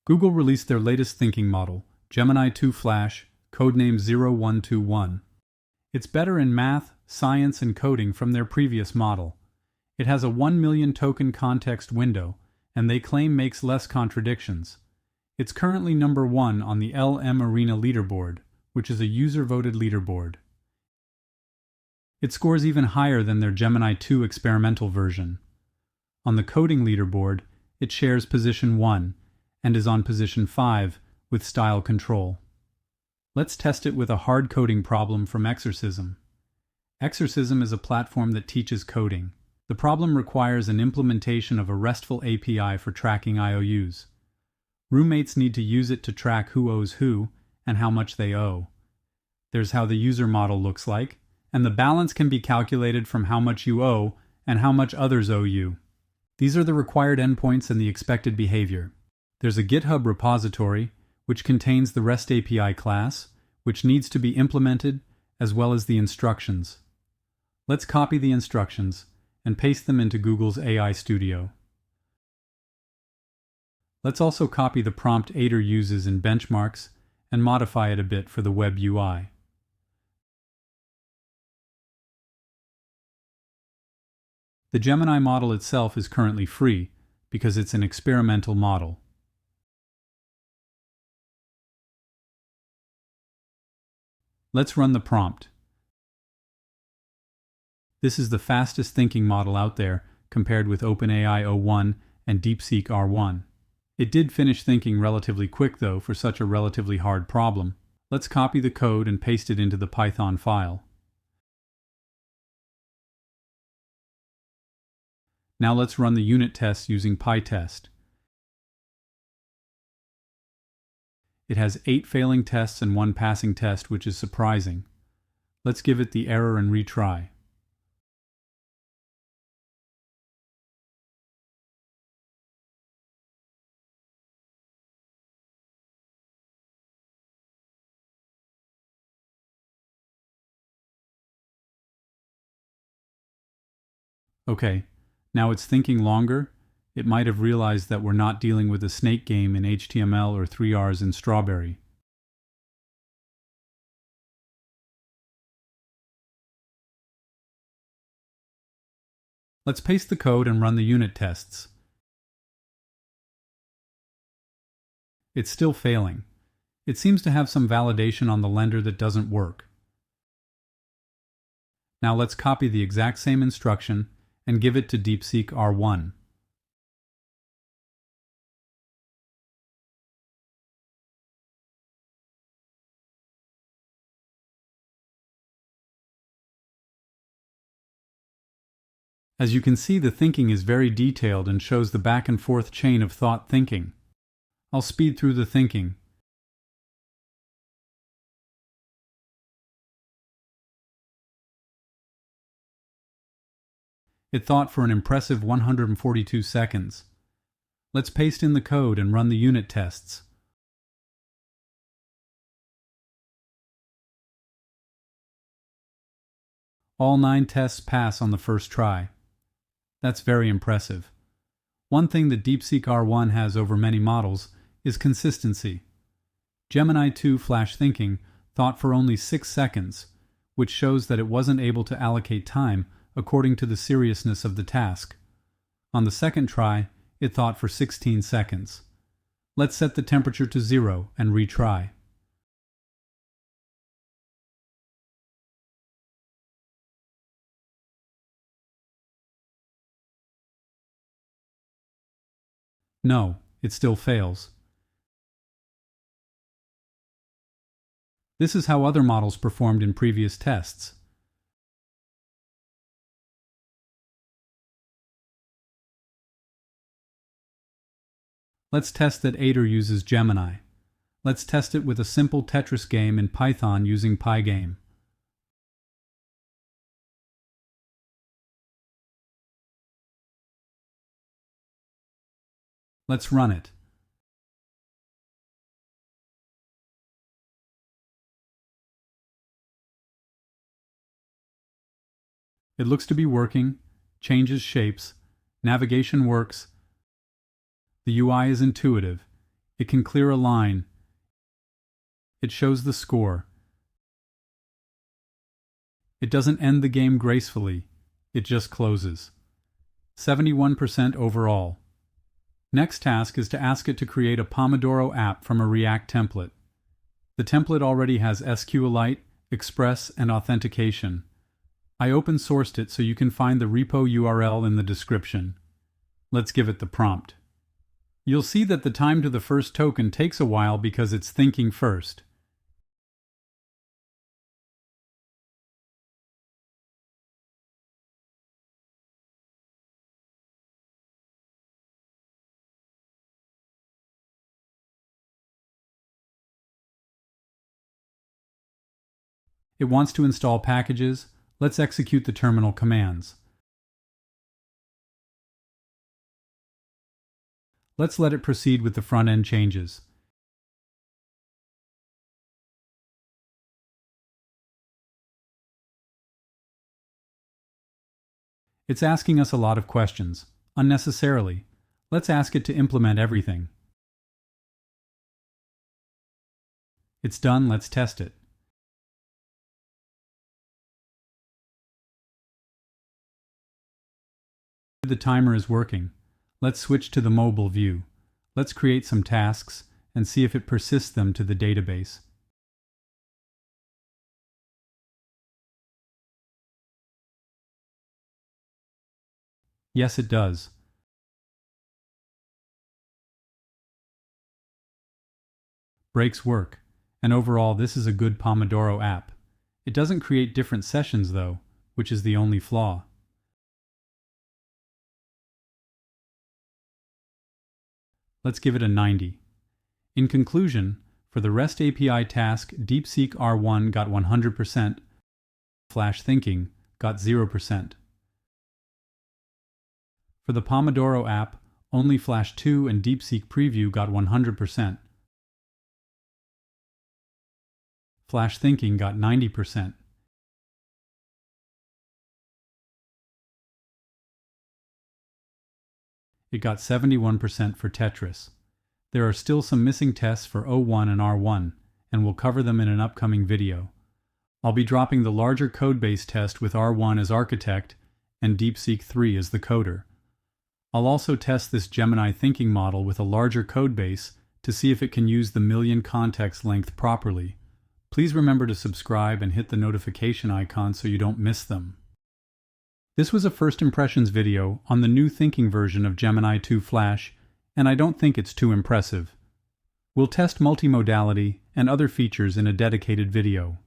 Google released their latest thinking model, Gemini 2 Flash, codename 0121. It's better in math, science, and coding from their previous model. It has a 1 million token context window, and they claim makes less contradictions. It's currently number 1 on the LM Arena leaderboard, which is a user-voted leaderboard. It scores even higher than their Gemini 2 experimental version. On the coding leaderboard, it shares position 1 and is on position 5 with style control. Let's test it with a hard coding problem from Exercism. Exercism is a platform that teaches coding. The problem requires an implementation of a RESTful API for tracking IOUs. Roommates need to use it to track who owes who and how much they owe. There's how the user model looks like, and the balance can be calculated from how much you owe and how much others owe you. These are the required endpoints and the expected behavior. There's a GitHub repository, which contains the REST API class, which needs to be implemented, as well as the instructions. Let's copy the instructions and paste them into Google's AI Studio. Let's also copy the prompt Aider uses in benchmarks and modify it a bit for the web UI. The Gemini model itself is currently free because it's an experimental model. Let's run the prompt. This is the fastest thinking model out there compared with OpenAI O1 and DeepSeek R1. It did finish thinking relatively quick though for such a relatively hard problem. Let's copy the code and paste it into the Python file. Now let's run the unit tests using PyTest. It has 8 failing tests and 1 passing test, which is surprising. Let's give it the error and retry. Okay, now it's thinking longer. It might have realized that we're not dealing with a snake game in HTML or 3Rs in Strawberry. Let's paste the code and run the unit tests. It's still failing. It seems to have some validation on the lender that doesn't work. Now let's copy the exact same instruction and give it to DeepSeek R1. As you can see, the thinking is very detailed and shows the back and forth chain of thought thinking. I'll speed through the thinking. It thought for an impressive 142 seconds. Let's paste in the code and run the unit tests. All 9 tests pass on the first try. That's very impressive. One thing that DeepSeek R1 has over many models is consistency. Gemini 2 Flash Thinking thought for only 6 seconds, which shows that it wasn't able to allocate time according to the seriousness of the task. On the second try, it thought for 16 seconds. Let's set the temperature to 0 and retry. No, it still fails. This is how other models performed in previous tests. Let's test that Aider uses Gemini. Let's test it with a simple Tetris game in Python using Pygame. Let's run it. It looks to be working, changes shapes, navigation works. The UI is intuitive, It can clear a line. It shows the score. It doesn't end the game gracefully. It just closes. 71% overall. Next task is to ask it to create a Pomodoro app from a React template. The template already has SQLite, Express, and authentication. I open-sourced it so you can find the repo URL in the description. Let's give it the prompt. You'll see that the time to the first token takes a while because it's thinking first. It wants to install packages. Let's execute the terminal commands. Let's let it proceed with the front-end changes. It's asking us a lot of questions, unnecessarily. Let's ask it to implement everything. It's done, let's test it. The timer is working. Let's switch to the mobile view. Let's create some tasks and see if it persists them to the database. Yes, it does. Breaks work, and overall this is a good Pomodoro app. It doesn't create different sessions though, which is the only flaw. Let's give it a 90. In conclusion, for the REST API task, DeepSeek R1 got 100%, Flash Thinking got 0%. For the Pomodoro app, only Flash 2 and DeepSeek Preview got 100%. Flash Thinking got 90%. It got 71% for Tetris. There are still some missing tests for O1 and R1, and we'll cover them in an upcoming video. I'll be dropping the larger codebase test with R1 as architect and DeepSeek 3 as the coder. I'll also test this Gemini thinking model with a larger codebase to see if it can use the million context length properly. Please remember to subscribe and hit the notification icon so you don't miss them. This was a first impressions video on the new thinking version of Gemini 2 Flash, and I don't think it's too impressive. We'll test multimodality and other features in a dedicated video.